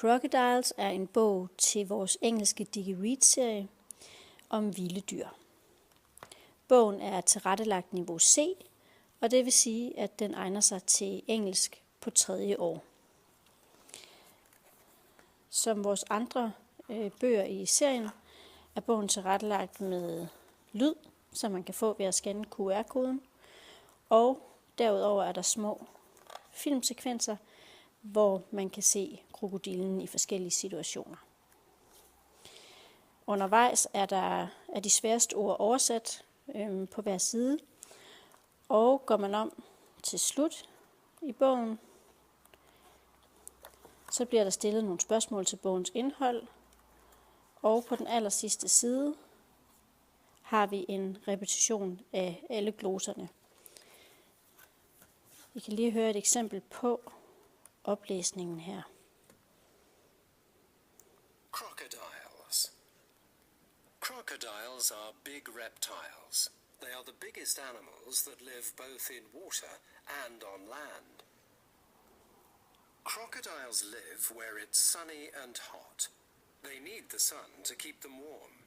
Crocodiles er en bog til vores engelske DigiRead-serie om vilde dyr. Bogen er tilrettelagt niveau C, og det vil sige, at den egner sig til engelsk på tredje år. Som vores andre bøger i serien er bogen tilrettelagt med lyd, som man kan få ved at scanne QR-koden, og derudover er der små filmsekvenser, hvor man kan se krokodillen i forskellige situationer. Undervejs er de sværeste ord oversat på hver side, og går man om til slut i bogen, så bliver der stillet nogle spørgsmål til bogens indhold, og på den allersidste side har vi en repetition af alle gloserne. Vi kan lige høre et eksempel på oplæsningen her. Crocodiles. Crocodiles are big reptiles. They are the biggest animals that live both in water and on land. Crocodiles live where it's sunny and hot. They need the sun to keep them warm.